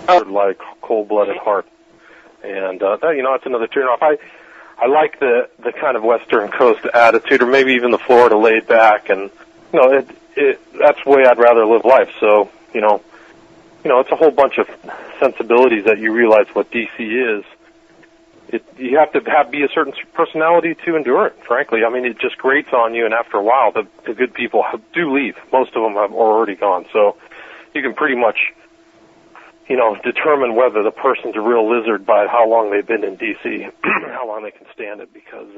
like cold-blooded heart. And, that, it's another turn-off. I like the kind of Western Coast attitude, or maybe even the Florida laid back, and, that's the way I'd rather live life. So, it's a whole bunch of sensibilities that you realize what D.C. is. You have to be a certain personality to endure it, frankly. I mean, it just grates on you, and after a while, the good people do leave. Most of them have already gone. So you can pretty much, determine whether the person's a real lizard by how long they've been in D.C., how long they can stand it, because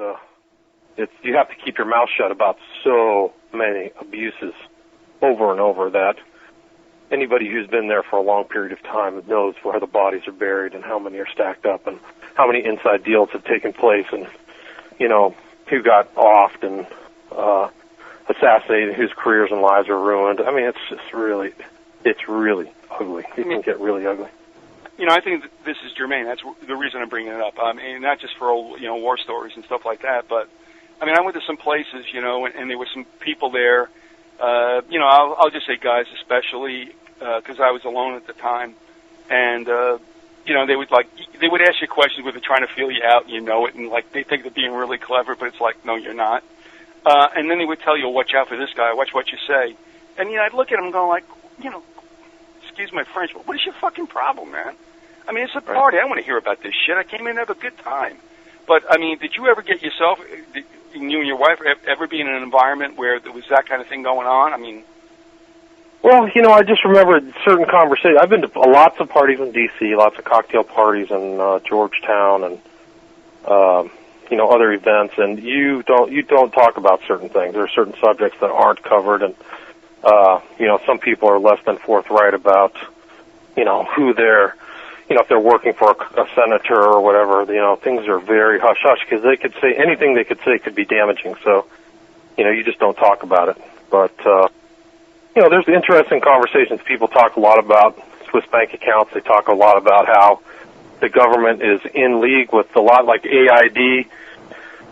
you have to keep your mouth shut about so many abuses over and over that anybody who's been there for a long period of time knows where the bodies are buried and how many are stacked up and how many inside deals have taken place and, who got offed and assassinated, whose careers and lives are ruined. I mean, it's really ugly. It can get really ugly. I think this is germane. That's the reason I'm bringing it up. I mean, not just for old, war stories and stuff like that, but, I went to some places, and there were some people there, I'll just say guys especially, because I was alone at the time, and, they would ask you questions where they're trying to feel you out, and it, and, they think they're being really clever, but it's like, no, you're not. And then they would tell you, watch out for this guy, watch what you say. And, I'd look at them going excuse my French, but what is your fucking problem, man? I mean, it's a party. I want to hear about this shit. I came in to have a good time. But, did you ever get yourself, you and your wife, ever be in an environment where there was that kind of thing going on? Well, I just remember certain conversations. I've been to lots of parties in D.C., lots of cocktail parties in Georgetown and, other events, and you don't talk about certain things. There are certain subjects that aren't covered, and, some people are less than forthright about, who they're, if they're working for a senator or whatever, things are very hush-hush because they could say anything they could say could be damaging. So, you just don't talk about it. But, there's interesting conversations. People talk a lot about Swiss bank accounts. They talk a lot about how the government is in league with a lot like AID,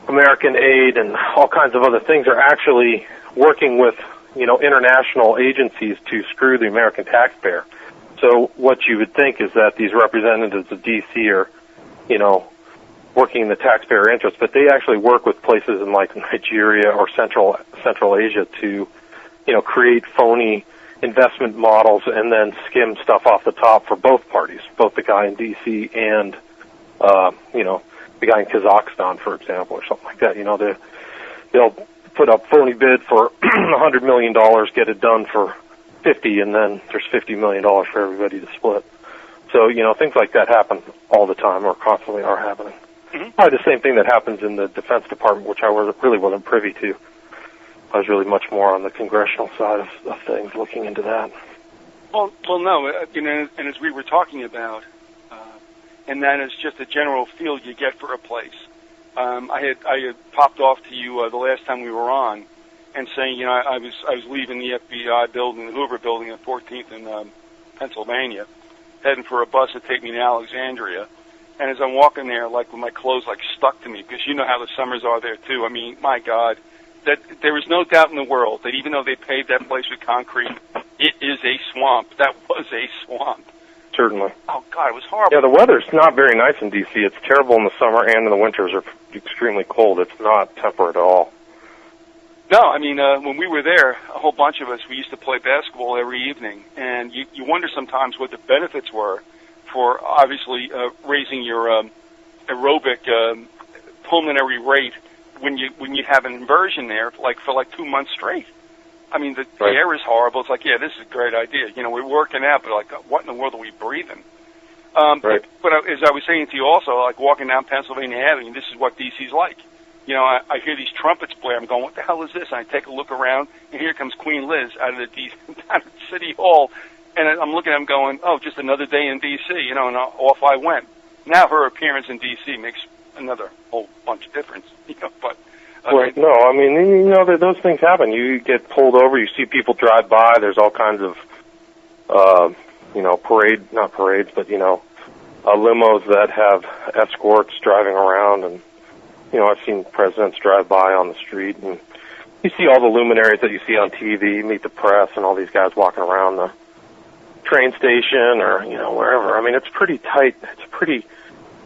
American Aid, and all kinds of other things are actually working with, international agencies to screw the American taxpayer. So what you would think is that these representatives of D.C. are, working in the taxpayer interest, but they actually work with places in like Nigeria or Central Asia to, create phony investment models and then skim stuff off the top for both parties, both the guy in D.C. and, the guy in Kazakhstan, for example, or something like that. They'll put up phony bid for $100 million, get it done for 50, and then there's $50 million for everybody to split. So, things like that happen all the time or constantly are happening. Mm-hmm. Probably the same thing that happens in the Defense Department, which I really wasn't privy to. I was really much more on the congressional side of things, looking into that. Well, no, and as we were talking about, and that is just a general feel you get for a place. I had popped off to you the last time we were on, and saying, I was leaving the FBI building, the Hoover building at 14th in Pennsylvania, heading for a bus to take me to Alexandria. And as I'm walking there, with my clothes stuck to me, because you know how the summers are there too. I mean, my God, that there is no doubt in the world that even though they paved that place with concrete, it is a swamp. That was a swamp. Certainly. Oh God, it was horrible. Yeah, the weather's not very nice in D.C. It's terrible in the summer, and in the winters are extremely cold. It's not temperate at all. No, when we were there, a whole bunch of us, we used to play basketball every evening, and you wonder sometimes what the benefits were for obviously raising your aerobic pulmonary rate when you have an inversion there for 2 months straight. The air is horrible. It's like, yeah, this is a great idea. We're working out, but what in the world are we breathing? But as I was saying to you also, walking down Pennsylvania Avenue, this is what D.C.'s like. I hear these trumpets blare. I'm going, what the hell is this? And I take a look around, and here comes Queen Liz out of the City Hall. And I'm looking at him going, oh, just another day in D.C., and off I went. Now her appearance in D.C. makes another whole bunch of difference, but... Right. No, those things happen. You get pulled over, you see people drive by, there's all kinds of, not parades, but, limos that have escorts driving around, and, I've seen presidents drive by on the street, and you see all the luminaries that you see on TV, meet the press, and all these guys walking around the train station or, wherever. I mean, it's pretty tight.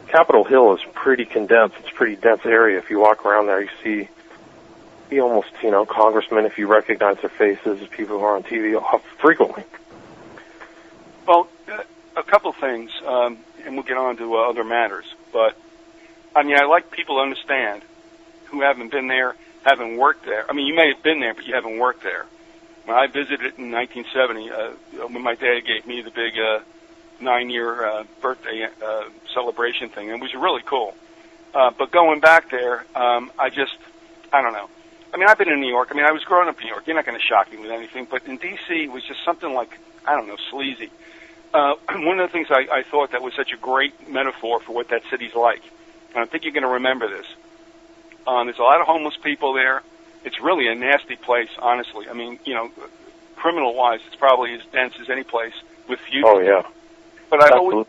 Capitol Hill is pretty condensed. It's a pretty dense area. If you walk around there, you see almost, congressmen, if you recognize their faces, people who are on TV frequently. Well, a couple things, and we'll get on to other matters. But, I mean, I like people to understand who haven't been there, haven't worked there. I mean, you may have been there, but you haven't worked there. When I visited in 1970, when my dad gave me the big 9-year birthday celebration thing, it was really cool. But going back there, I don't know. I mean, I've been in New York. I mean, I was growing up in New York. You're not going to shock me with anything. But in D.C., it was just something like, I don't know, sleazy. One of the things I thought that was such a great metaphor for what that city's like, and I think you're going to remember this. There's a lot of homeless people there. It's really a nasty place, honestly. I mean, criminal-wise, it's probably as dense as any place with few. Oh, yeah. But I always,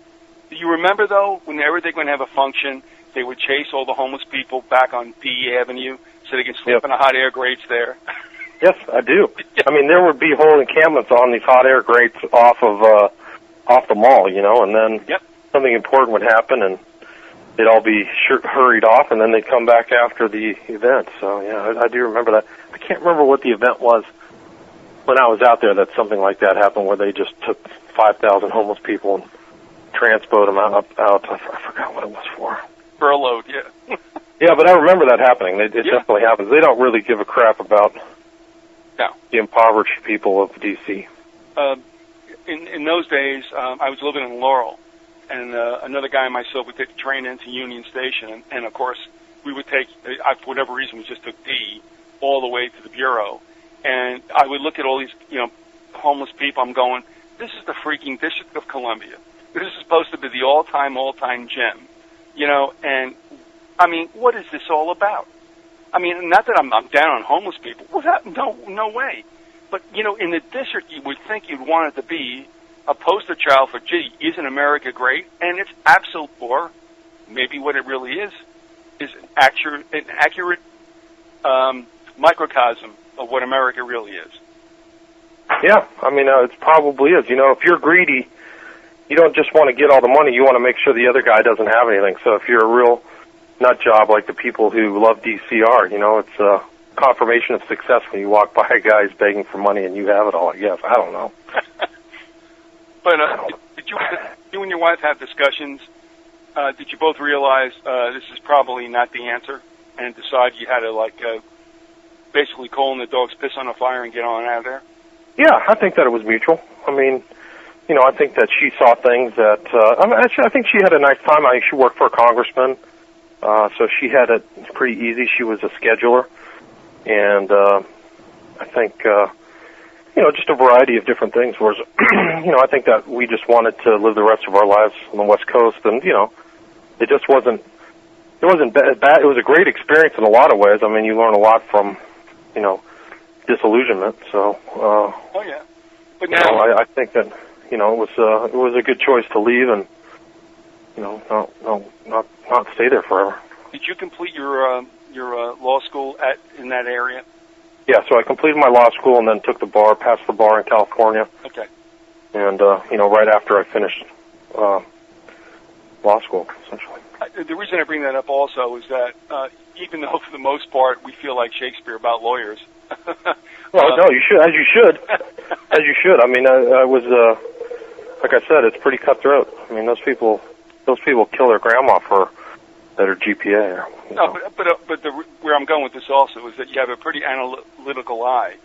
do you remember, though, whenever they're going to have a function, they would chase all the homeless people back on D Avenue so they can sleep in the hot air grates there? Yes, I do. I mean, there would be whole encampments on these hot air grates off the mall, and then something important would happen, and they'd all be hurried off, and then they'd come back after the event. So, yeah, I do remember that. I can't remember what the event was when I was out there that something like that happened, where they just took 5,000 homeless people and transport them out. I forgot what it was for. Furloughed, yeah. Yeah, but I remember that happening. It definitely happens. They don't really give a crap about the impoverished people of D.C. In those days, I was living in Laurel, and another guy and myself would take the train into Union Station, and of course, we would take, for whatever reason, we just took D all the way to the Bureau, and I would look at all these, homeless people. I'm going, this is the freaking District of Columbia. This is supposed to be the all-time gem, and, I mean, what is this all about? I mean, not that I'm down on homeless people. No way. But, in the district, you would think you'd want it to be a poster child for, gee, isn't America great? And it's absolute, or maybe what it really is an accurate microcosm of what America really is. Yeah, I mean, it probably is. If you're greedy, you don't just want to get all the money. You want to make sure the other guy doesn't have anything. So if you're a real nut job like the people who love DCR, it's a confirmation of success when you walk by a guy who's begging for money and you have it all, I guess. I don't know. But did you and your wife have discussions? Did you both realize this is probably not the answer and decide you had to, basically coal in the dog's piss on a fire and get on out of there? Yeah, I think that it was mutual. I mean, I think that she saw things that, I think she had a nice time. I think she worked for a congressman, so she had it pretty easy. She was a scheduler, and I think, just a variety of different things. Whereas, I think that we just wanted to live the rest of our lives on the West Coast, and, it just wasn't bad. It was a great experience in a lot of ways. I mean, you learn a lot from, disillusionment. So, oh yeah, but now I think that it was a good choice to leave and not stay there forever. Did you complete your law school in that area? Yeah, so I completed my law school and then took the bar, passed the bar in California. Okay. And right after I finished law school, essentially. The reason I bring that up also is that even though for the most part we feel like Shakespeare about lawyers. Well, no, you should, as you should. I mean, I was, like I said, it's pretty cutthroat. I mean, those people kill their grandma for better GPA. No, but where I'm going with this also is that you have a pretty analytical eye,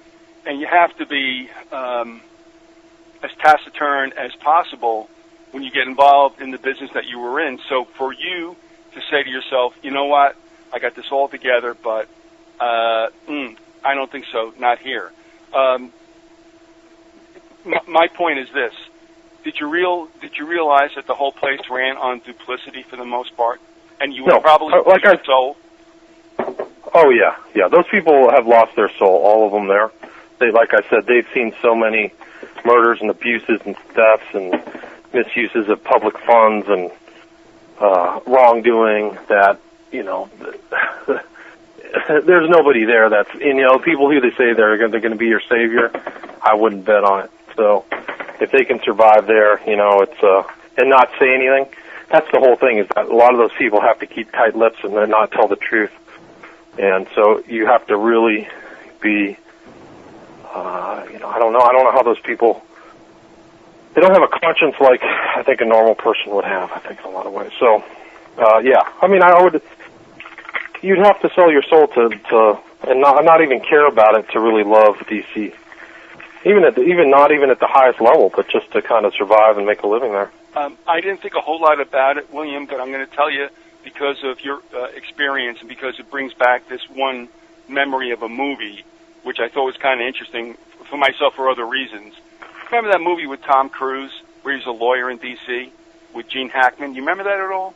and you have to be as taciturn as possible when you get involved in the business that you were in. So for you to say to yourself, you know what, I got this all together, but I don't think so, not here. My point is this: did you realize that the whole place ran on duplicity for the most part, and you would probably lose your soul? Oh yeah. Those people have lost their soul, all of them there. Like I said, they've seen so many murders and abuses and thefts and misuses of public funds and wrongdoing that there's nobody there people who they say they're going to be your savior. I wouldn't bet on it. So if they can survive there, you know, it's and not say anything. That's the whole thing, is that a lot of those people have to keep tight lips and then not tell the truth. And so you have to really be, you know, I don't know how those people, they don't have a conscience like I think a normal person would have, I think, in a lot of ways. So, yeah, I mean, you'd have to sell your soul to and not even care about it to really love DC. Not even at the highest level, but just to kind of survive and make a living there. I didn't think a whole lot about it, William, but I'm going to tell you, because of your experience and because it brings back this one memory of a movie, which I thought was kind of interesting for myself for other reasons. Remember that movie with Tom Cruise, where he's a lawyer in D.C., with Gene Hackman? You remember that at all?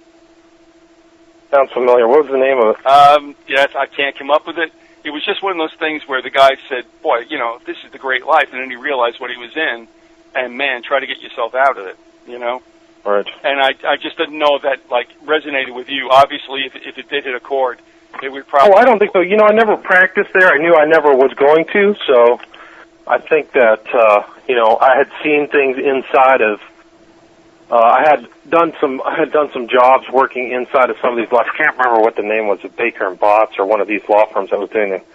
Sounds familiar. What was the name of it? Yes, I can't come up with it. It was just one of those things where the guy said, boy, you know, this is the great life, and then he realized what he was in, and, man, try to get yourself out of it, you know? Right. And I just didn't know if that, like, resonated with you. Obviously, if it did hit a chord, it would probably... Oh, I don't think so. You know, I never practiced there. I knew I never was going to, so I think that, you know, I had seen things inside of... I had done some jobs working inside of some of these law. I can't remember what the name was, Baker and Botts or one of these law firms that was doing it.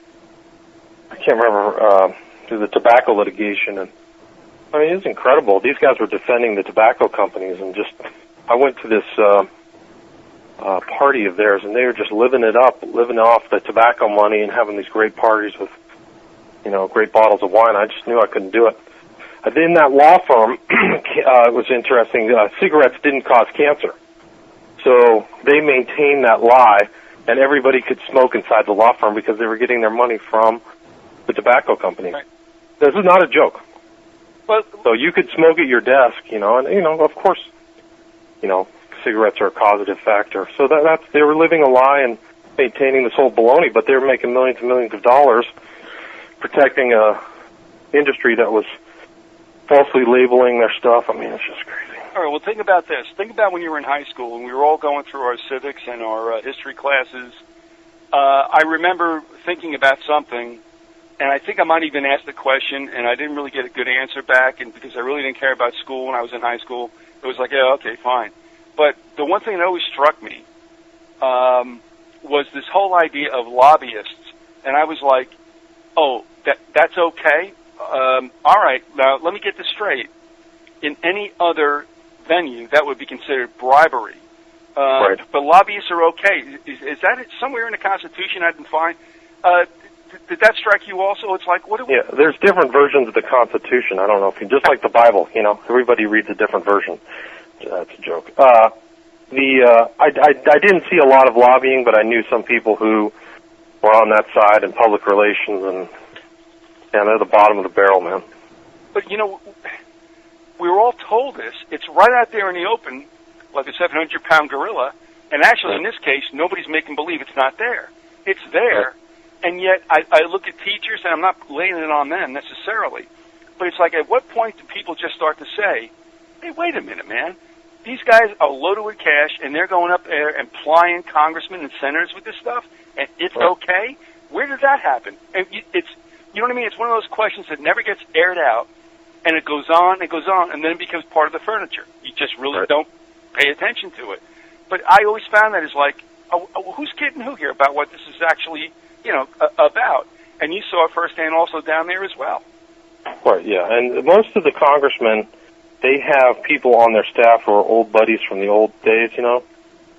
I can't remember the tobacco litigation, and I mean, it was incredible. These guys were defending the tobacco companies, and just I went to this party of theirs, and they were just living it up, living off the tobacco money, and having these great parties with, you know, great bottles of wine. I just knew I couldn't do it. In that law firm, it was interesting, cigarettes didn't cause cancer. So they maintained that lie, and everybody could smoke inside the law firm because they were getting their money from the tobacco company. Right. This is not a joke. But, so you could smoke at your desk, you know, and, you know, of course, you know, cigarettes are a causative factor. So that's they were living a lie and maintaining this whole baloney, but they were making millions and millions of dollars protecting a industry that was falsely labeling their stuff. I mean, it's just crazy. All right, well, think about this. Think about when you were in high school and we were all going through our civics and our history classes. I remember thinking about something, and I think I might even ask the question, and I didn't really get a good answer back, and because I really didn't care about school when I was in high school, it was like, yeah, okay, fine. But the one thing that always struck me was this whole idea of lobbyists, and I was like, oh, that's okay? All right, now let me get this straight. In any other venue, that would be considered bribery. Right. But lobbyists are okay. Is that somewhere in the Constitution I didn't find? Did that strike you also? It's like, what do we... Yeah, there's different versions of the Constitution. I don't know if you... Just like the Bible, you know, everybody reads a different version. That's a joke. I didn't see a lot of lobbying, but I knew some people who were on that side in public relations, and they're the bottom of the barrel, man. But, you know, we were all told this. It's right out there in the open, like a 700-pound gorilla, and actually, in this case, nobody's making believe it's not there. It's there, and yet I look at teachers, and I'm not laying it on them necessarily, but it's like, at what point do people just start to say, hey, wait a minute, man. These guys are loaded with cash, and they're going up there and plying congressmen and senators with this stuff, and it's okay? Where did that happen? And it's... You know what I mean? It's one of those questions that never gets aired out, and it goes on, and then it becomes part of the furniture. You just really don't pay attention to it. But I always found that as like, who's kidding who here about what this is actually, you know, about? And you saw it firsthand also down there as well. Right, yeah. And most of the congressmen, they have people on their staff who are old buddies from the old days, you know,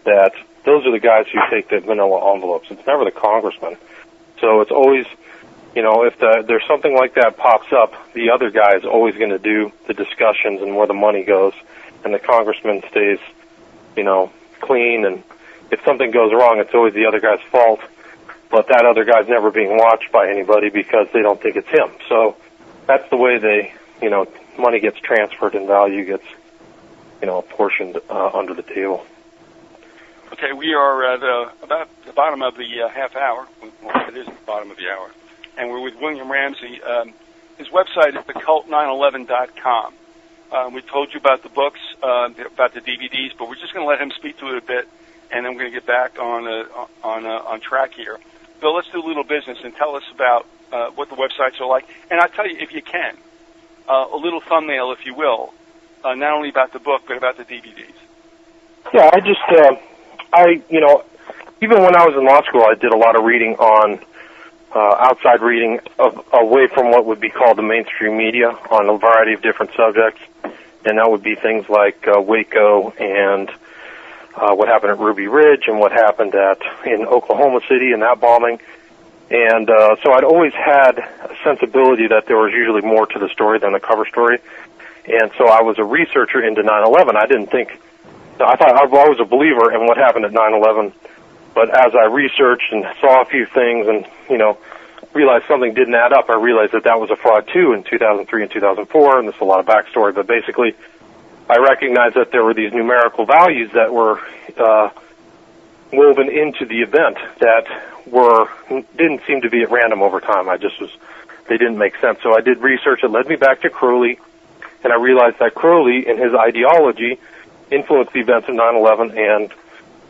that those are the guys who take the manila envelopes. It's never the congressman. So it's always... You know, if there's something like that pops up, the other guy is always going to do the discussions and where the money goes, and the congressman stays, you know, clean. And if something goes wrong, it's always the other guy's fault. But that other guy's never being watched by anybody because they don't think it's him. So that's the way you know, money gets transferred and value gets, you know, apportioned under the table. Okay, we are at about the bottom of the half hour. Well, it is the bottom of the hour. And we're with William Ramsey. His website is thecult911.com. We told you about the books, about the DVDs, but we're just going to let him speak to it a bit, and then we're going to get back on track here. Bill, let's do a little business and tell us about what the websites are like. And I'll tell you, if you can, a little thumbnail, if you will, not only about the book but about the DVDs. Yeah, even when I was in law school, I did a lot of reading on outside reading away from what would be called the mainstream media on a variety of different subjects, and that would be things like Waco and what happened at Ruby Ridge and what happened in Oklahoma City and that bombing. And so I'd always had a sensibility that there was usually more to the story than the cover story. And so I was a researcher into 9/11. I thought I was a believer in what happened at 9/11. But as I researched and saw a few things and, realized something didn't add up, I realized that was a fraud too in 2003 and 2004, and there's a lot of backstory. But basically, I recognized that there were these numerical values that were woven into the event that didn't seem to be at random over time. They didn't make sense. So I did research that led me back to Crowley, and I realized that Crowley and his ideology influenced the events of 9/11 and,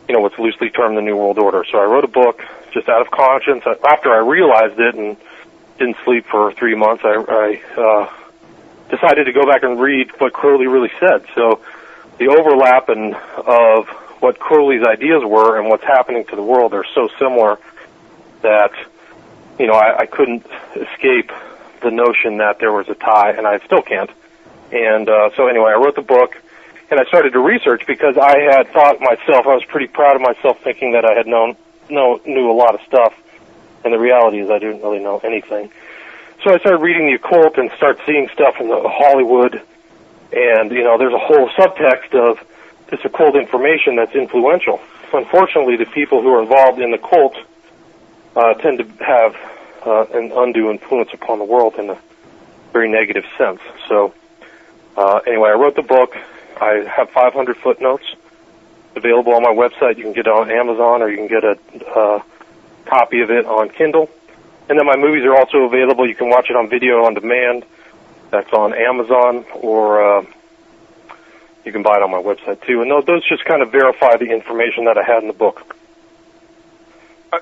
what's loosely termed the New World Order. So I wrote a book just out of conscience. After I realized it and didn't sleep for 3 months, I decided to go back and read what Crowley really said. So the overlap of what Crowley's ideas were and what's happening to the world are so similar that, I couldn't escape the notion that there was a tie, and I still can't. And so anyway, I wrote the book, and I started to research because I had thought myself, I was pretty proud of myself thinking that I had knew a lot of stuff, and the reality is I didn't really know anything. So I started reading the occult and start seeing stuff in Hollywood, and, there's a whole subtext of this occult information that's influential. Unfortunately, the people who are involved in the cult tend to have an undue influence upon the world in a very negative sense. So anyway, I wrote the book. I have 500 footnotes available on my website. You can get it on Amazon, or you can get a copy of it on Kindle. And then my movies are also available. You can watch it on video on demand. That's on Amazon, or you can buy it on my website too. And those just kind of verify the information that I had in the book.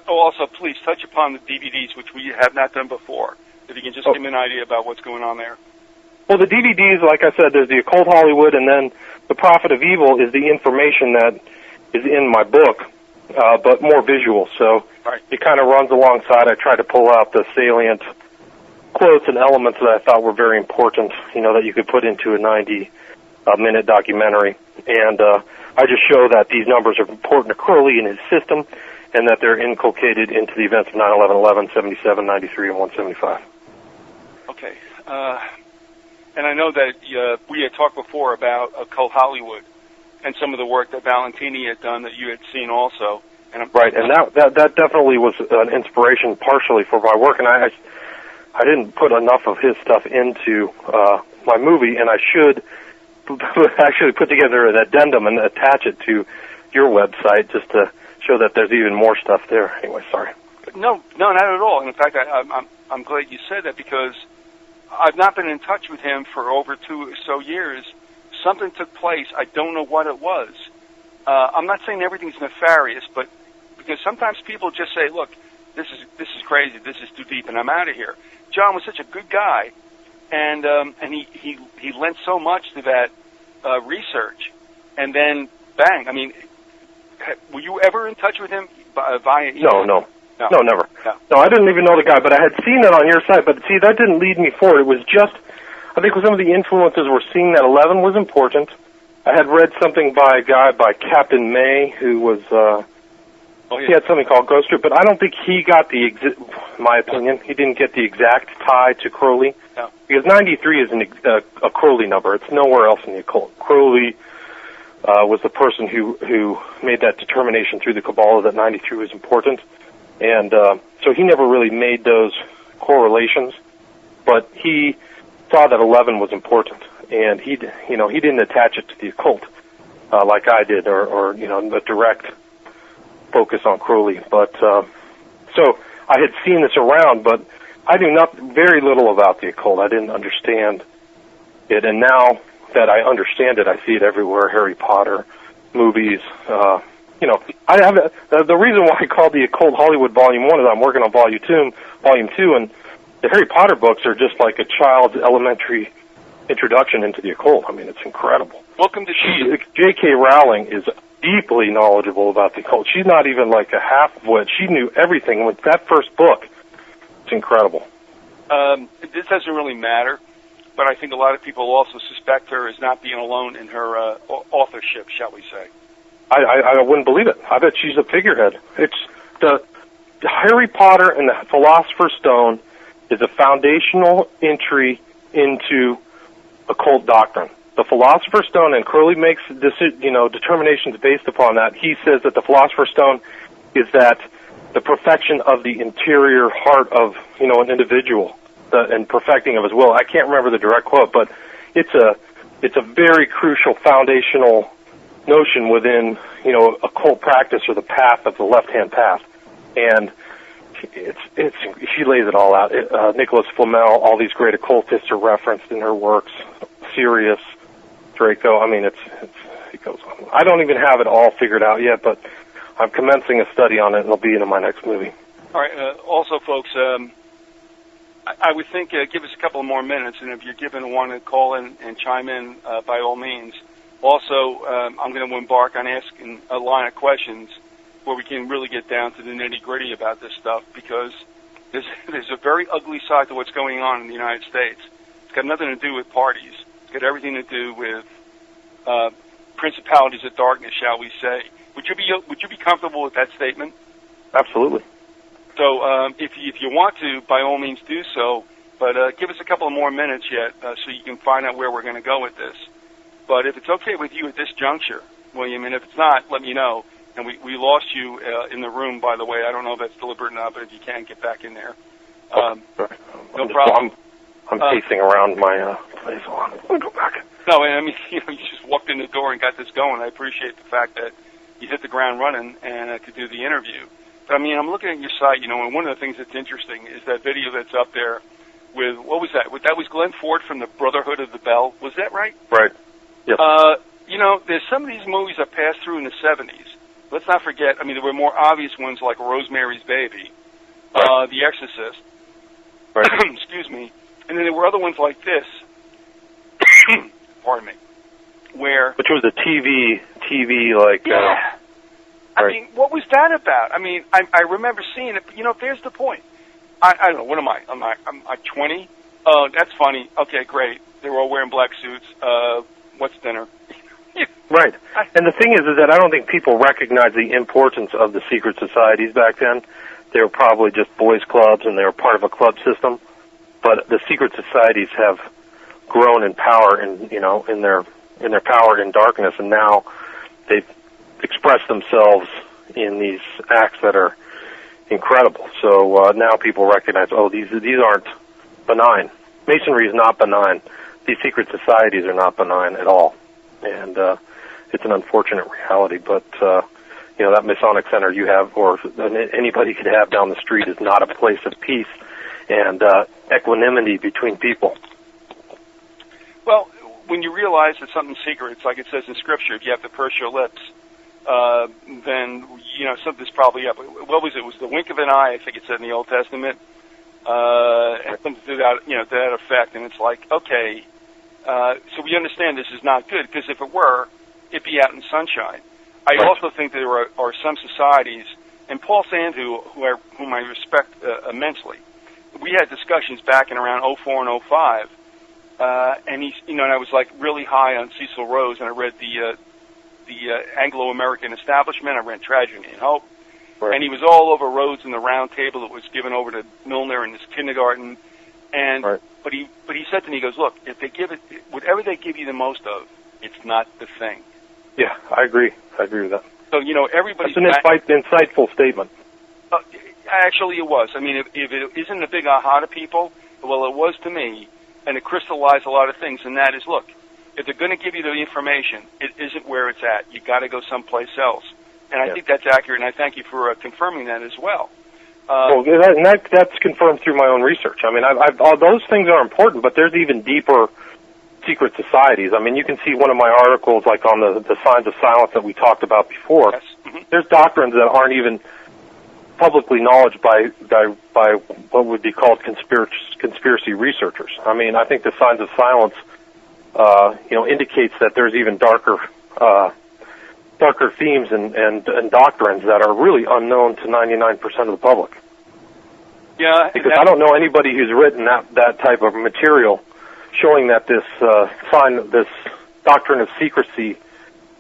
Also, please touch upon the DVDs, which we have not done before. If you can just give me an idea about what's going on there. Well, the DVDs, like I said, there's the Occult Hollywood, and then The Prophet of Evil is the information that is in my book, but more visual. So It kind of runs alongside. I try to pull out the salient quotes and elements that I thought were very important, that you could put into a 90-minute documentary. And I just show that these numbers are important to Crowley and his system, and that they're inculcated into the events of 9/11, 11, 77, 93, and 175. Okay. And I know that we had talked before about Occult Hollywood and some of the work that Valentini had done that you had seen also. And right, and that definitely was an inspiration partially for my work, and I didn't put enough of his stuff into my movie, and I should actually put together an addendum and attach it to your website just to show that there's even more stuff there. Anyway, sorry. No, not at all. And in fact, I'm glad you said that, because I've not been in touch with him for over 2 or so years. Something took place. I don't know what it was. I'm not saying everything's nefarious, but because sometimes people just say, "Look, this is crazy. This is too deep, and I'm out of here." John was such a good guy, and he lent so much to that research, and then bang. I mean, were you ever in touch with him via email? No, never. No, I didn't even know the guy, but I had seen it on your site. But see, that didn't lead me forward. It was just, I think some of the influences were seeing that 11 was important. I had read something by a guy by Captain May, who was, he had something called Ghost Troop, but I don't think he got my opinion, he didn't get the exact tie to Crowley. No. Because 93 is a Crowley number. It's nowhere else in the occult. Crowley was the person who made that determination through the Kabbalah that 93 was important. And so he never really made those correlations, but he saw that 11 was important, and he didn't attach it to the occult like I did, or the direct focus on Crowley. But so I had seen this around, but I knew very little about the occult. I didn't understand it, and now that I understand it, I see it everywhere. Harry Potter, movies. I have the reason why I called the Occult Hollywood Volume 1 is I'm working on Volume 2, and the Harry Potter books are just like a child's elementary introduction into the occult. I mean, it's incredible. Welcome to J.K. Rowling is deeply knowledgeable about the occult. She's not even like a half-wit. She knew everything with that first book. It's incredible. This doesn't really matter, but I think a lot of people also suspect her as not being alone in her authorship, shall we say. I wouldn't believe it. I bet she's a figurehead. It's the Harry Potter and the Philosopher's Stone is a foundational entry into occult doctrine. The Philosopher's Stone, and Crowley makes determinations based upon that. He says that the Philosopher's Stone is that the perfection of the interior heart of an individual, and perfecting of his will. I can't remember the direct quote, but it's a very crucial foundational notion within occult practice, or the path of the left-hand path, and she lays it all out. Nicholas Flamel, all these great occultists are referenced in her works. Sirius, Draco. I mean, it goes on. I don't even have it all figured out yet, but I'm commencing a study on it, and it'll be in my next movie. All right. Also, folks, I would think give us a couple more minutes, and if you're given one to call in and chime in, by all means. Also, I'm going to embark on asking a line of questions where we can really get down to the nitty-gritty about this stuff, because there's a very ugly side to what's going on in the United States. It's got nothing to do with parties. It's got everything to do with principalities of darkness, shall we say. Would you be comfortable with that statement? Absolutely. So if you want to, by all means do so, but give us a couple of more minutes yet so you can find out where we're going to go with this. But if it's okay with you at this juncture, William, and if it's not, let me know. And we lost you in the room, by the way. I don't know if that's deliberate or not, but if you can, get back in there. No problem. I'm pacing around my place. I'm going to go back. No, I mean, you just walked in the door and got this going. I appreciate the fact that you hit the ground running and could do the interview. But, I mean, I'm looking at your site, and one of the things that's interesting is that video that's up there with, what was that? That was Glenn Ford from the Brotherhood of the Bell. Was that right? Right. Yep. There's some of these movies that passed through in the 70s. Let's not forget, I mean, there were more obvious ones like Rosemary's Baby, right. The Exorcist, right. Excuse me, and then there were other ones like this, pardon me, which was a TV like... Yeah. I right. mean, what was that about? I mean, I remember seeing it, but, there's the point. I don't know, what am I? I'm 20? Oh, that's funny. Okay, great. They were all wearing black suits. What's dinner? Right. And the thing is that I don't think people recognize the importance of the secret societies back then. They were probably just boys' clubs, and they were part of a club system. But the secret societies have grown in power, in their power in darkness, and now they've expressed themselves in these acts that are incredible. So now people recognize, these aren't benign. Masonry is not benign. These secret societies are not benign at all. And it's an unfortunate reality, but that Masonic Center you have, or anybody could have down the street, is not a place of peace and equanimity between people. Well, when you realize that something's secret, it's like it says in Scripture, if you have to purse your lips, then something's probably up. What was it? It was the wink of an eye, I think it said in the Old Testament, and something to that effect. And it's like, okay. So we understand this is not good, because if it were, it'd be out in sunshine. I right. also think there are some societies, and Paul Sandhu, whom I respect immensely, we had discussions back in around 04 and 05, and he's, and I was like really high on Cecil Rhodes, and I read the Anglo-American Establishment, I read Tragedy and Hope, right. and he was all over Rhodes and the Round Table that was given over to Milner in his kindergarten, and right. But he said to me, he goes, look, if they give it, whatever they give you the most of, it's not the thing. Yeah, I agree. I agree with that. So, everybody's... That's an insightful statement. Actually, it was. I mean, if it isn't a big aha to people, well, it was to me, and it crystallized a lot of things, and that is, look, if they're going to give you the information, it isn't where it's at. You got to go someplace else. And I think that's accurate, and I thank you for confirming that as well. That's confirmed through my own research. I mean, all those things are important, but there's even deeper secret societies. I mean, you can see one of my articles, like on the signs of silence that we talked about before. Yes. Mm-hmm. There's doctrines that aren't even publicly acknowledged by what would be called conspiracy researchers. I mean, I think the signs of silence indicates that there's even darker themes and doctrines that are really unknown to 99% of the public. Yeah, because I don't know anybody who's written that type of material showing that this doctrine of secrecy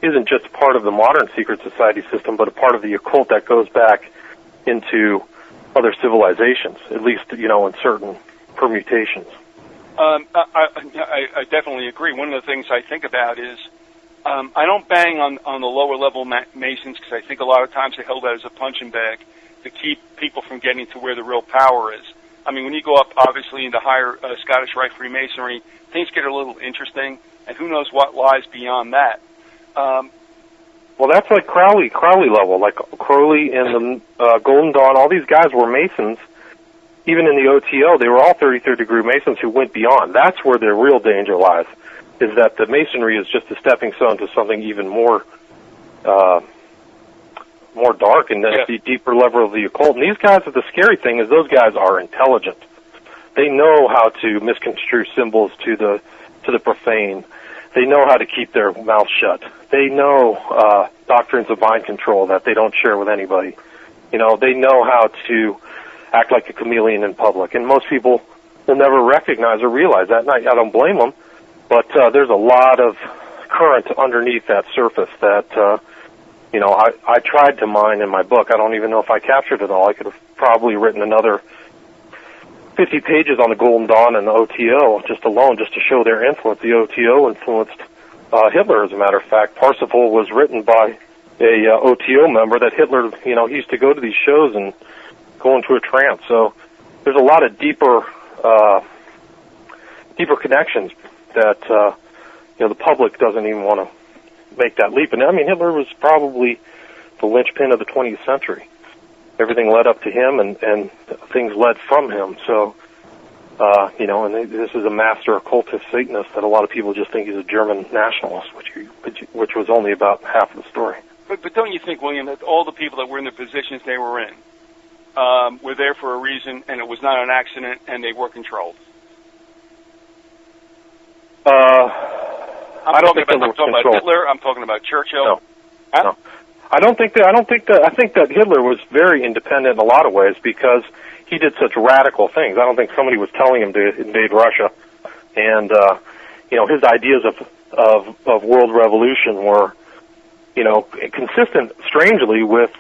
isn't just part of the modern secret society system, but a part of the occult that goes back into other civilizations, at least, in certain permutations. I definitely agree. One of the things I think about is I don't bang on the lower level Masons because I think a lot of times they held that as a punching bag to keep people from getting to where the real power is. I mean, when you go up, obviously, into higher Scottish Rite Freemasonry, things get a little interesting, and who knows what lies beyond that. Well, that's like Crowley level. Like Crowley and the Golden Dawn, all these guys were Masons. Even in the OTO, they were all 33rd degree Masons who went beyond. That's where the real danger lies, is that the Masonry is just a stepping stone to something even more dark and the deeper level of the occult. And these guys, the scary thing is those guys are intelligent. They know how to misconstrue symbols to the profane. They know how to keep their mouth shut. They know doctrines of mind control that they don't share with anybody. They know how to act like a chameleon in public. And most people will never recognize or realize that. And I don't blame them. But there's a lot of current underneath that surface that, I tried to mine in my book. I don't even know if I captured it all. I could have probably written another 50 pages on the Golden Dawn and the OTO just to show their influence. The OTO influenced Hitler, as a matter of fact. Parsifal was written by a OTO member that Hitler, he used to go to these shows and go into a trance. So there's a lot of deeper connections that the public doesn't even want to make that leap. And I mean, Hitler was probably the linchpin of the 20th century. Everything led up to him, and things led from him. So, and this is a master occultist Satanist that a lot of people just think he's a German nationalist, which was only about half of the story. But don't you think, William, that all the people that were in the positions they were in were there for a reason, and it was not an accident, and they were controlled? I'm talking about Hitler. I'm talking about Churchill. No. Huh? No. I think that Hitler was very independent in a lot of ways because he did such radical things. I don't think somebody was telling him to invade Russia, and his ideas of world revolution were consistent, strangely, with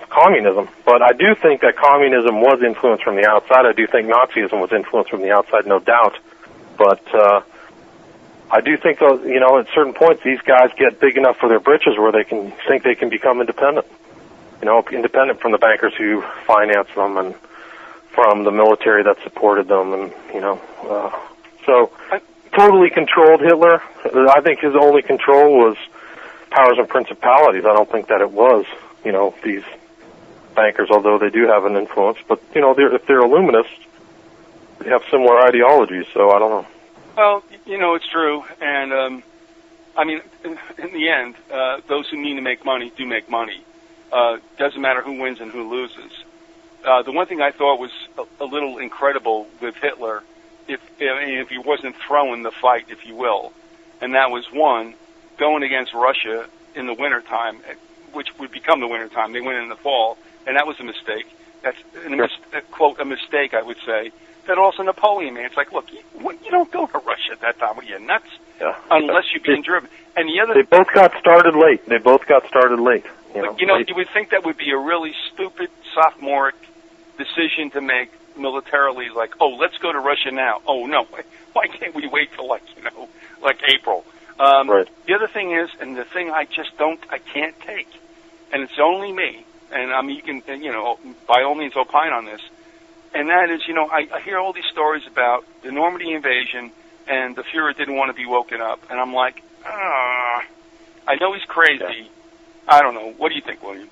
communism. But I do think that communism was influenced from the outside. I do think Nazism was influenced from the outside, no doubt. But I do think, at certain points, these guys get big enough for their britches where they can think they can become independent. Independent from the bankers who finance them and from the military that supported them, and so totally controlled Hitler. I think his only control was powers and principalities. I don't think that it was, these bankers, although they do have an influence. But if they're Illuminists, they have similar ideologies. So I don't know. Well, it's true, and I mean, in the end, those who need to make money do make money. Doesn't matter who wins and who loses. The one thing I thought was a little incredible with Hitler, if he wasn't throwing the fight, if you will, and that was one, going against Russia in the wintertime, which would become the wintertime. They went in the fall, and that was a mistake. That's, quote, a mistake, I would say. That also Napoleon, man. It's like, look, you don't go to Russia at that time. What are you, nuts? Yeah. Unless you're being driven. And the other, they both got started late. You would think that would be a really stupid sophomoric decision to make militarily. Like, oh, let's go to Russia now. Oh no, why can't we wait till like April? Right. The other thing is, and the thing I can't take, and it's only me. And I mean, you can, by all means, opine on this. And that is, I hear all these stories about the Normandy invasion, and the Fuhrer didn't want to be woken up. And I'm like, I know he's crazy. Yeah. I don't know. What do you think, William?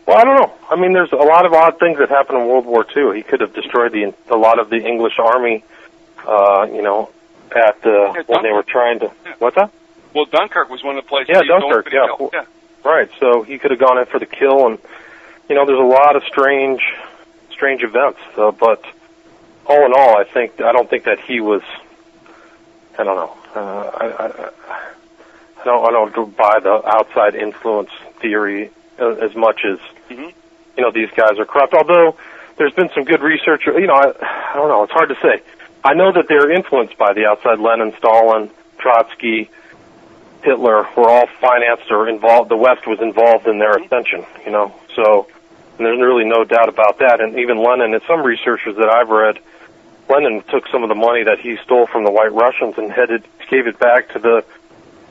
Well, I don't know. I mean, there's a lot of odd things that happened in World War II. He could have destroyed a lot of the English army, when they were trying to... Yeah. What's that? Well, Dunkirk was one of the places... Yeah, Dunkirk, yeah. Right, so he could have gone in for the kill, and, there's a lot of strange events, but all in all, I don't think that he was, I don't know. I don't buy the outside influence theory as much as these guys are corrupt. Although there's been some good research. I don't know. It's hard to say. I know that they're influenced by the outside. Lenin, Stalin, Trotsky, Hitler were all financed or involved. The West was involved in their ascension. So there's really no doubt about that. And even Lenin, and some researchers that I've read, Lenin took some of the money that he stole from the White Russians and gave it back to the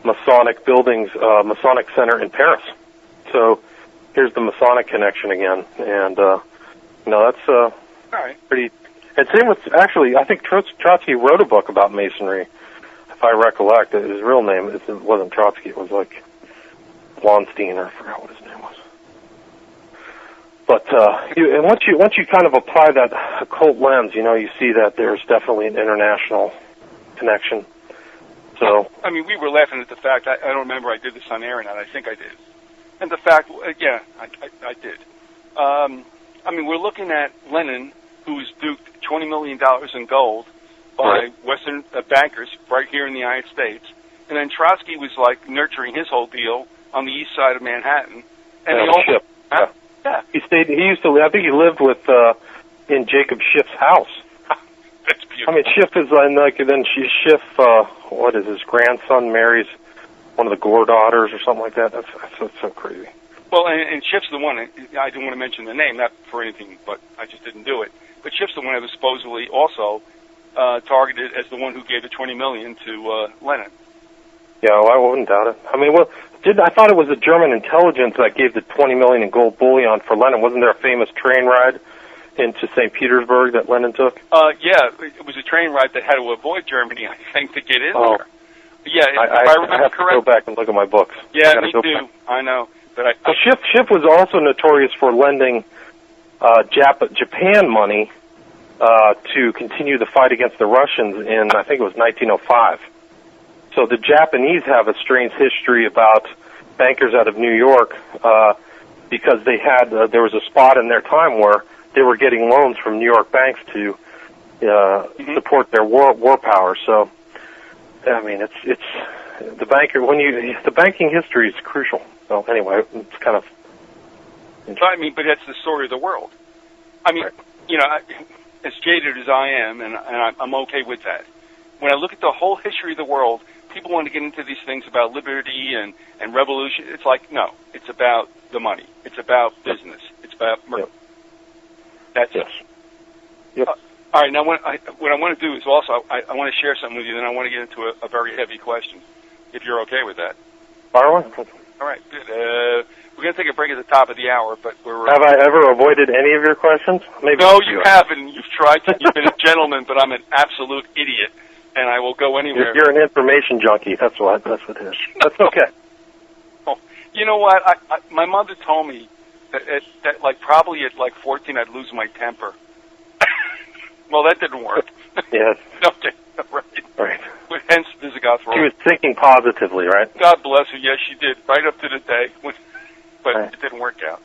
Masonic buildings, Masonic Center in Paris. So here's the Masonic connection again, and that's all right. Pretty. And same with, actually, I think Trotsky wrote a book about Masonry, if I recollect. His real name, it wasn't Trotsky, it was like Blonstein, or I forgot what his name was. But once you kind of apply that occult lens, you see that there's definitely an international connection. So I mean, we were laughing at the fact, I don't remember I did this on air or not, I think I did. And the fact, yeah, I did. I mean, we're looking at Lenin, who was duped $20 million in gold by Western bankers right here in the United States. And then Trotsky was, like, nurturing his whole deal on the east side of Manhattan. And Schiff. Huh? Yeah. He used to, I think he lived in Jacob Schiff's house. That's beautiful. I mean, Schiff is then Schiff, what is his grandson marries one of the Gore daughters or something like that. That's so crazy. Well, and Schiff's the one, I didn't want to mention the name, not for anything, but I just didn't do it. But Schiff's the one that was supposedly also targeted as the one who gave the $20 million to Lenin. Yeah, well, I wouldn't doubt it. I mean, I thought it was the German intelligence that gave the $20 million in gold bullion for Lenin. Wasn't there a famous train ride into St. Petersburg that Lenin took? Yeah, it was a train ride that had to avoid Germany, I think, to get in there. Yeah, I have to go back and look at my books. Yeah, me too. I know. But Schiff was also notorious for lending Japan money to continue the fight against the Russians in, I think it was 1905. So the Japanese have a strange history about bankers out of New York because there was a spot in their time where they were getting loans from New York banks to support their war power. So, I mean, it's the banking history is crucial. So anyway, it's kind of. I mean, but that's the story of the world. I mean, as jaded as I am, and I'm okay with that. When I look at the whole history of the world, people want to get into these things about liberty and revolution. It's like, no, it's about the money. It's about business. It's about murder. That's it. Yep. All right, now what I want to do is also, I want to share something with you, then I want to get into a very heavy question, if you're okay with that. Fire away. All right, good. We're going to take a break at the top of the hour, but we're... Have I ever avoided any of your questions? Maybe no, you haven't. You've tried to. You've been a gentleman, but I'm an absolute idiot, and I will go anywhere. You're an information junkie. That's what it is. That's okay. Oh, you know what? My mother told me that like probably at like 14 I'd lose my temper. Well, that didn't work. Yes. Okay. Right. But hence Vyzygoth. She was thinking positively, right? God bless her. Yes, she did. Right up to the day. But It didn't work out.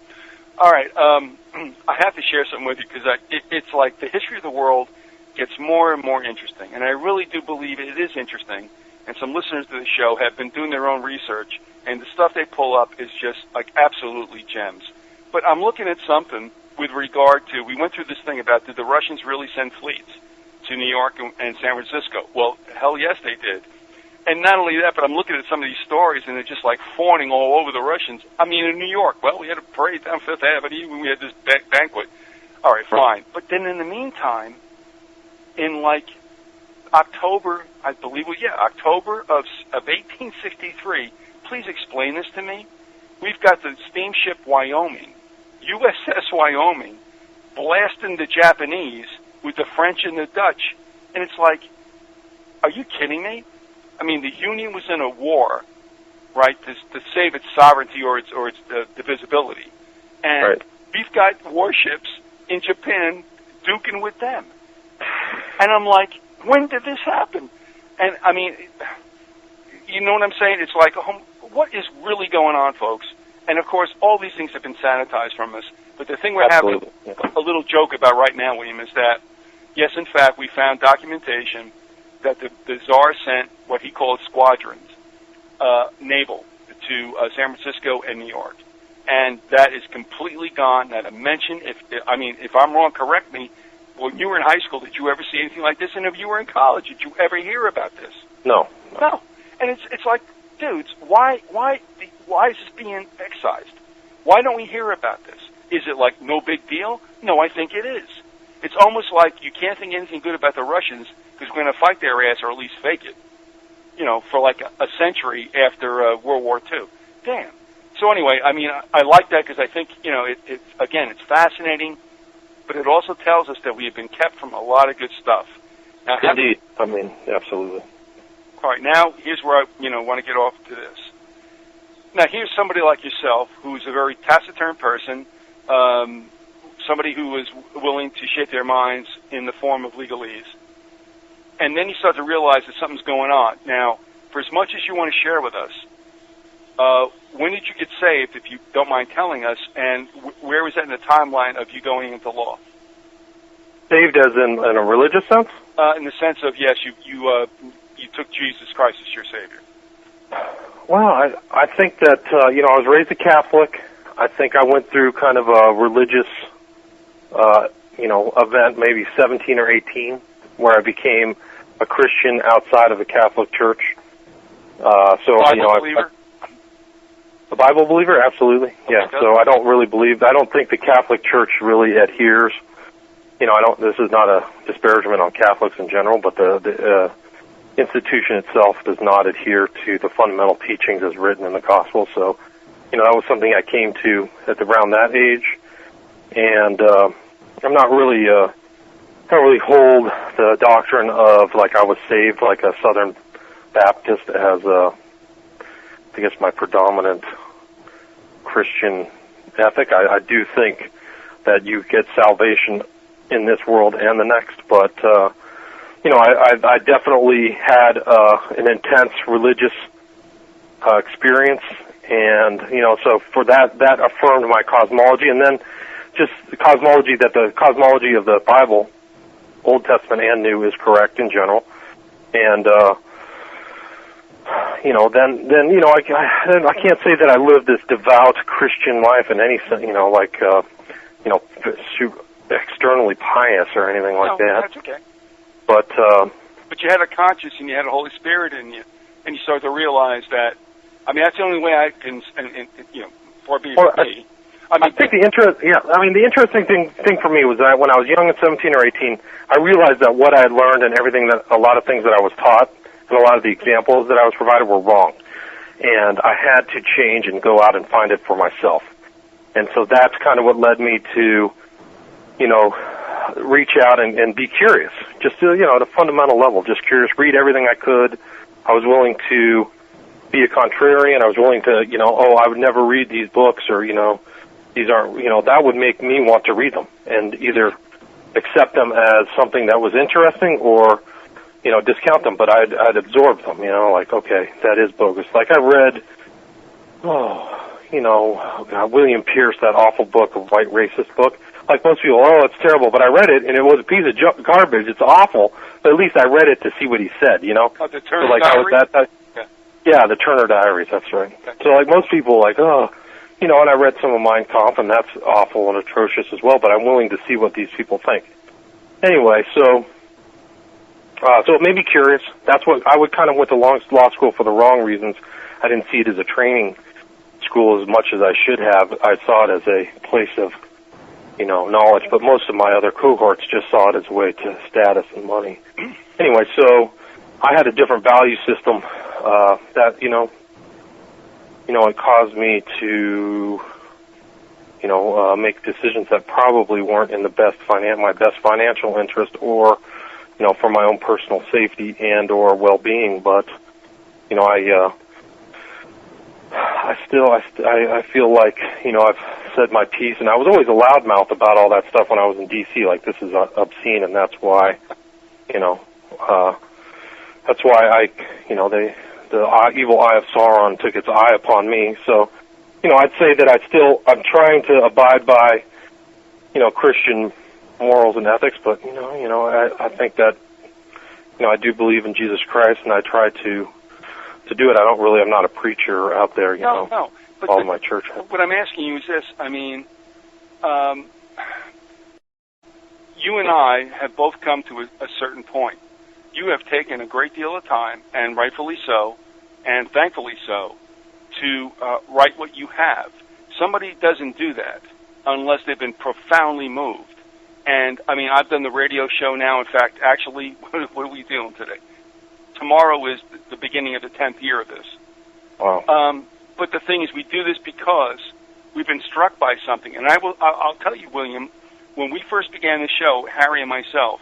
All right. I have to share something with you because it's like the history of the world gets more and more interesting. And I really do believe it is interesting. And some listeners to the show have been doing their own research. And the stuff they pull up is just like absolutely gems. But I'm looking at something with regard to, we went through this thing about did the Russians really send fleets to New York and San Francisco? Well, hell yes, they did. And not only that, but I'm looking at some of these stories, and they're just like fawning all over the Russians. I mean, in New York, well, we had a parade down Fifth Avenue when we had this banquet. All right, fine. But then in the meantime, in like October, I believe, October of 1863, please explain this to me. We've got the steamship Wyoming, USS Wyoming, blasting the Japanese with the French and the Dutch. And it's like, are you kidding me? I mean, the Union was in a war, right, to save its sovereignty or its divisibility. And we've got warships in Japan duking with them. And I'm like, when did this happen? And, I mean, you know what I'm saying? It's like, what is really going on, folks? And, of course, all these things have been sanitized from us. But the thing we're having a little joke about right now, William, is that, yes, in fact, we found documentation that the Tsar sent what he called squadrons, naval, to San Francisco and New York. And that is completely gone, not a mention. If I'm wrong, correct me. When you were in high school, did you ever see anything like this? And if you were in college, did you ever hear about this? No. No. And it's like, dudes, why is this being excised? Why don't we hear about this? Is it like no big deal? No, I think it is. It's almost like you can't think anything good about the Russians because we're going to fight their ass or at least fake it, for like a century after World War II. Damn. So anyway, I like that because I think, it's fascinating, but it also tells us that we have been kept from a lot of good stuff. Now, indeed. Absolutely. All right, now here's where I want to get off to this. Now, here's somebody like yourself who's a very taciturn person, somebody who is willing to shape their minds in the form of legalese. And then you start to realize that something's going on. Now, for as much as you want to share with us, when did you get saved, if you don't mind telling us, and where was that in the timeline of you going into law? Saved as in a religious sense? In the sense of, yes, you took Jesus Christ as your Savior. Well, I think that, I was raised a Catholic. I think I went through kind of a religious, event, maybe 17 or 18, where I became a Christian outside of the Catholic Church. Believer? A Bible believer? Absolutely. Yeah. So I don't think the Catholic Church really adheres. This is not a disparagement on Catholics in general, but the institution itself does not adhere to the fundamental teachings as written in the Gospel. So, that was something I came to at around that age. And, I'm not really, I don't really hold the doctrine of, like, I was saved like a Southern Baptist as I guess my predominant Christian ethic. I do think that you get salvation in this world and the next, but I definitely had an intense religious experience, and so for that affirmed my cosmology, and then just the cosmology of the Bible, Old Testament and New, is correct in general, and I can't say that I lived this devout Christian life in any sense, externally pious or anything like that. No, that's okay. But you had a conscience and you had a Holy Spirit in you, and you started to realize that. That's the only way I can, for me. I think the interesting thing for me was that when I was young at 17 or 18, I realized that what I had learned and a lot of things that I was taught, and a lot of the examples that I was provided were wrong. And I had to change and go out and find it for myself. And so that's kind of what led me to, reach out and be curious. Just to, at a fundamental level, just curious, read everything I could. I was willing to be a contrarian. I was willing to, I would never read these books, or, these aren't, that would make me want to read them and either accept them as something that was interesting or, discount them, but I'd absorb them, okay, that is bogus. Like I read, William Pierce, that awful book, a white racist book. Like most people, it's terrible, but I read it, and it was a piece of garbage. It's awful, but at least I read it to see what he said, The Turner Diaries? Yeah, the Turner Diaries, that's right. Okay. So like most people, and I read some of Mein Kampf, and that's awful and atrocious as well, but I'm willing to see what these people think. Anyway, so it made me curious. That's what I kind of went to law school for the wrong reasons. I didn't see it as a training school as much as I should have. I saw it as a place of, knowledge, but most of my other cohorts just saw it as a way to status and money. Anyway, so I had a different value system that, it caused me to, make decisions that probably weren't in my best financial interest or, for my own personal safety and or well-being. But, I feel like, I've said my piece, and I was always a loudmouth about all that stuff when I was in D.C., like this is obscene, and that's why, the evil eye of Sauron took its eye upon me. So, I'd say that I'm trying to abide by, Christian morals and ethics, but, I think that, I do believe in Jesus Christ, and I try to do it. I'm not a preacher out there, No. But all my church. What I'm asking you is this. I mean, you and I have both come to a certain point. You have taken a great deal of time, and rightfully so, and thankfully so, to write what you have. Somebody doesn't do that unless they've been profoundly moved. And, I mean, I've done the radio show now. In fact, actually, what are we doing today? Tomorrow is the beginning of the 10th year of this. Wow. But the thing is, we do this because we've been struck by something. And I'll tell you, William, when we first began the show, Harry and myself,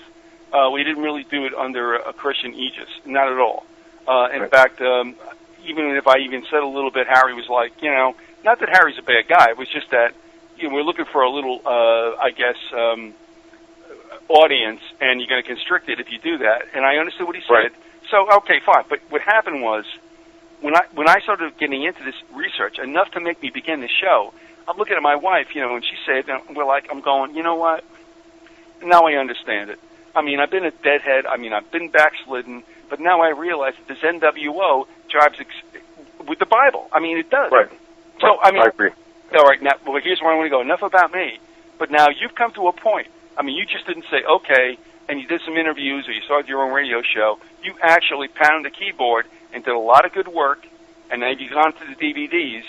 we didn't really do it under a Christian aegis, not at all. In fact, even if I even said a little bit, Harry was like, not that Harry's a bad guy. It was just that we're looking for a little, audience, and you're going to constrict it if you do that. And I understood what he said. Right. So, okay, fine. But what happened was, when I started getting into this research, enough to make me begin the show, I'm looking at my wife, and she said, I'm going, you know what? Now I understand it. I mean, I've been a deadhead. I mean, I've been backslidden. But now I realize that this NWO drives with the Bible. I mean, it does. Right. So, I mean, I agree. All right, now, well, here's where I want to go. Enough about me. But now you've come to a point. I mean, you just didn't say, okay, and you did some interviews or you started your own radio show. You actually pounded the keyboard and did a lot of good work, and then you've gone to the DVDs.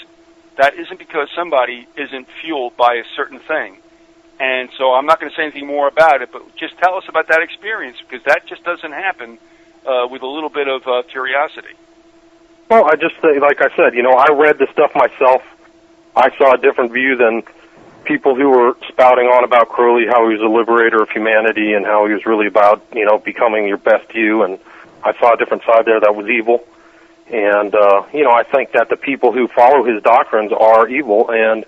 That isn't because somebody isn't fueled by a certain thing. And so I'm not going to say anything more about it, but just tell us about that experience, because that just doesn't happen with a little bit of curiosity. Well, I just say, like I said, I read the stuff myself. I saw a different view than people who were spouting on about Crowley, how he was a liberator of humanity and how he was really about, becoming your best you. And I saw a different side there that was evil. And, I think that the people who follow his doctrines are evil, and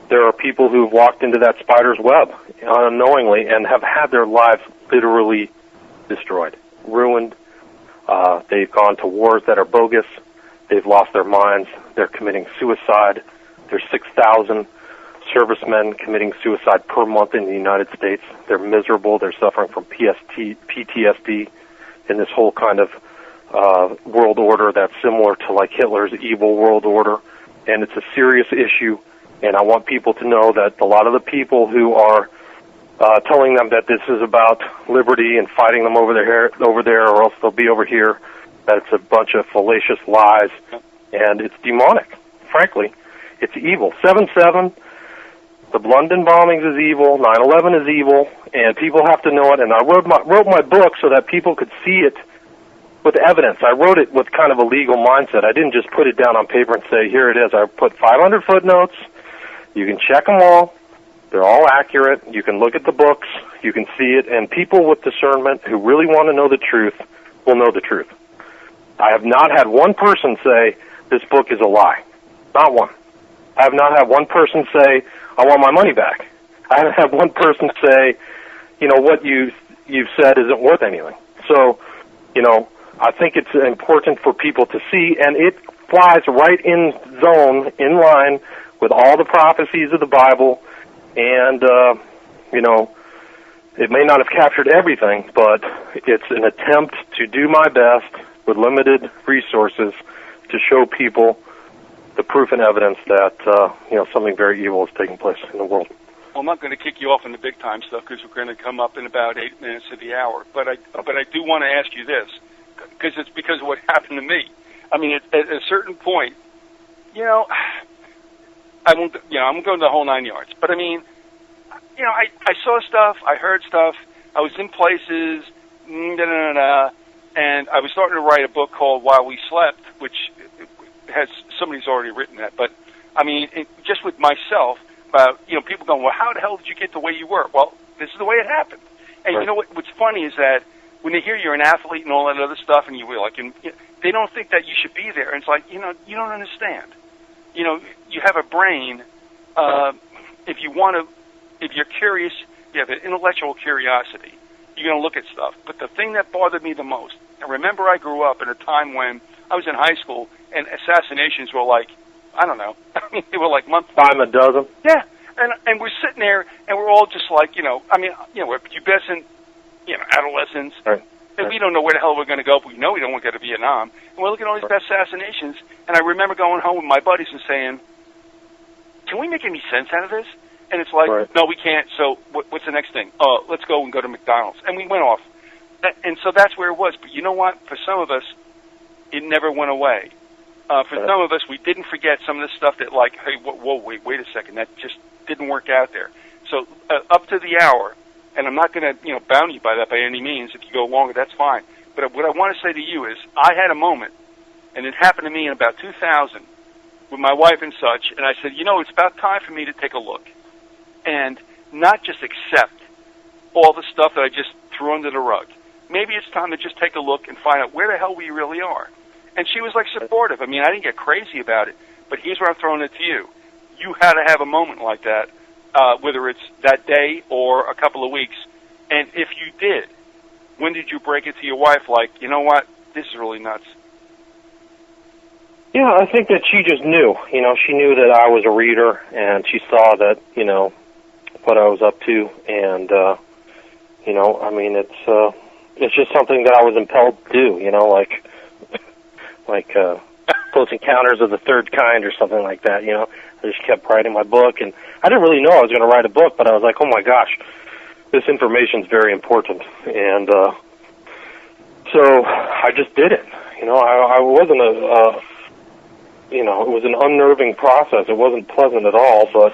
there are people who've walked into that spider's web unknowingly and have had their lives literally destroyed, ruined. They've gone to wars that are bogus. They've lost their minds. They're committing suicide. There's 6,000 servicemen committing suicide per month in the United States. They're miserable. They're suffering from PTSD in this whole kind of world order that's similar to like Hitler's evil world order. And it's a serious issue. And I want people to know that a lot of the people who are telling them that this is about liberty and fighting them over there, or else they'll be over here, that it's a bunch of fallacious lies, and it's demonic. Frankly, it's evil. 7/7, the London bombings is evil. 9/11 is evil, and people have to know it. And I wrote my book so that people could see it with evidence. I wrote it with kind of a legal mindset. I didn't just put it down on paper and say, here it is. I put 500 footnotes. You can check them all. They're all accurate. You can look at the books. You can see it. And people with discernment who really want to know the truth will know the truth. I have not had one person say, this book is a lie. Not one. I have not had one person say, I want my money back. I haven't had one person say, what you've said isn't worth anything. So, I think it's important for people to see, and it flies right in zone, in line with all the prophecies of the Bible. And, it may not have captured everything, but it's an attempt to do my best with limited resources to show people the proof and evidence that, something very evil is taking place in the world. Well, I'm not going to kick you off on the big time stuff because we're going to come up in about 8 minutes of the hour. But I do want to ask you this, because it's because of what happened to me. I mean, at a certain point, I won't, I'm going to the whole 9 yards. But I mean, I saw stuff, I heard stuff, I was in places, and I was starting to write a book called While We Slept, which has, somebody's already written that. But I mean, just with myself, people going, well, how the hell did you get the way you were? Well, this is the way it happened. And right. What's funny is that when they hear you're an athlete and all that other stuff, and they don't think that you should be there. And it's like, you don't understand. You have a brain. If you're curious, you have an intellectual curiosity. You're going to look at stuff. But the thing that bothered me the most, and remember I grew up in a time when I was in high school, and assassinations were like, I don't know. I mean, they were like months. Dime a dozen. Yeah, and we're sitting there, and we're all just like, we're pubescent, adolescents, right. And we don't know where the hell we're going to go, but we know we don't want to go to Vietnam. And we're looking at all these assassinations, and I remember going home with my buddies and saying, can we make any sense out of this? And it's like, no, we can't, so what's the next thing? Let's go and go to McDonald's. And we went off. And so that's where it was. But you know what? For some of us, it never went away. For some of us, we didn't forget some of the stuff that, like, hey, whoa, wait a second, that just didn't work out there. So up to the hour, and I'm not going to, bound you by that by any means. If you go longer, that's fine. But what I want to say to you is, I had a moment, and it happened to me in about 2000 with my wife and such, and I said, it's about time for me to take a look and not just accept all the stuff that I just threw under the rug. Maybe it's time to just take a look and find out where the hell we really are. And she was, like, supportive. I mean, I didn't get crazy about it, but here's where I'm throwing it to you. You had to have a moment like that, whether it's that day or a couple of weeks. And if you did, when did you break it to your wife, like, you know what, this is really nuts? Yeah, I think that she just knew. She knew that I was a reader, and she saw that, what I was up to. And, I mean, it's just something that I was impelled to do, like Close Encounters of the Third Kind or something like that, I just kept writing my book, and I didn't really know I was going to write a book, but I was like, oh my gosh, this information is very important, and so I just did it. I wasn't it was an unnerving process. It wasn't pleasant at all, but,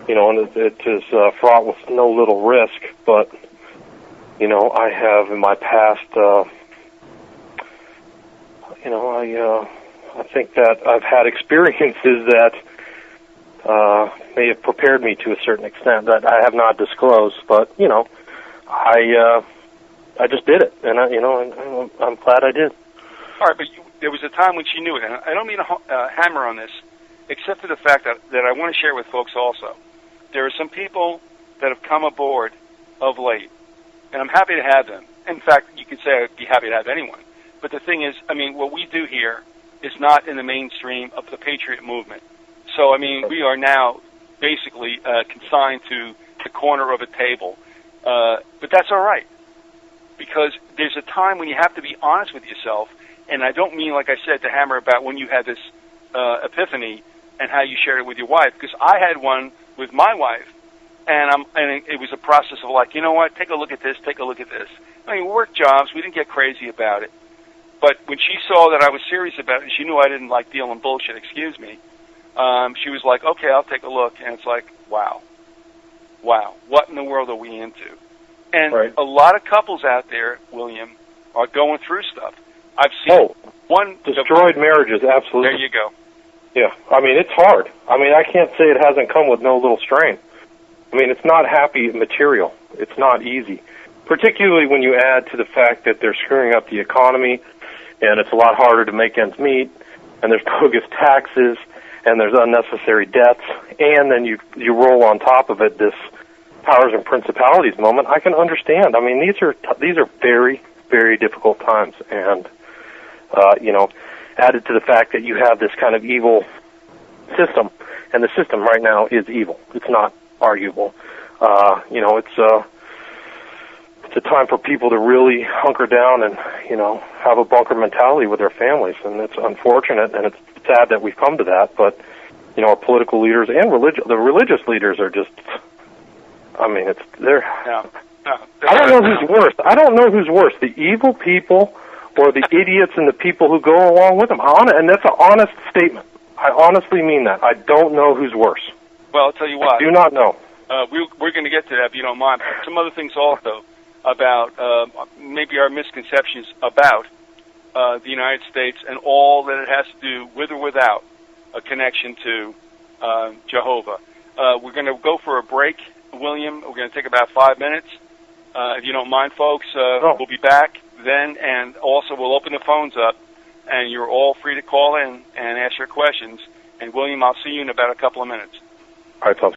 and it is fraught with no little risk, but, I have in my past, I think that I've had experiences that may have prepared me to a certain extent that I have not disclosed, but I just did it, and I'm glad I did. All right, but there was a time when she knew it, and I don't mean to hammer on this, except for the fact that I want to share with folks also. There are some people that have come aboard of late, and I'm happy to have them. In fact, you could say I'd be happy to have anyone. But the thing is, I mean, what we do here is not in the mainstream of the Patriot movement. So, I mean, we are now basically consigned to the corner of a table. But that's all right, because there's a time when you have to be honest with yourself, and I don't mean, like I said, to hammer about when you had this epiphany and how you shared it with your wife, because I had one with my wife, and it was a process of like, you know what, take a look at this, take a look at this. I mean, we worked jobs, we didn't get crazy about it. But when she saw that I was serious about it, and she knew I didn't like dealing bullshit, excuse me, she was like, okay, I'll take a look. And it's like, wow, what in the world are we into? And a lot of couples out there, William, are going through stuff. I've seen one... Destroyed marriages, absolutely. There you go. Yeah, I mean, it's hard. I mean, I can't say it hasn't come with no little strain. I mean, it's not happy material. It's not easy, particularly when you add to the fact that they're screwing up the economy, and it's a lot harder to make ends meet, and there's bogus taxes, and there's unnecessary debts, and then you roll on top of it this powers and principalities moment. I can understand. I mean, these are very, very difficult times, and added to the fact that you have this kind of evil system, and the system right now is evil. It's not arguable. It's a time for people to really hunker down and, have a bunker mentality with their families, and it's unfortunate, and it's sad that we've come to that, but, our political leaders and the religious leaders are just, I mean, I don't know who's worse. I don't know who's worse, the evil people or the idiots and the people who go along with them. And that's an honest statement. I honestly mean that. I don't know who's worse. Well, I'll tell you what. I do not know. We're going to get to that if you don't mind. But some other things also about maybe our misconceptions about the United States and all that it has to do with or without a connection to Jehovah. We're going to go for a break, William. We're going to take about 5 minutes. If you don't mind, folks, we'll be back then, and also we'll open the phones up, and you're all free to call in and ask your questions. And, William, I'll see you in about a couple of minutes. All right, folks.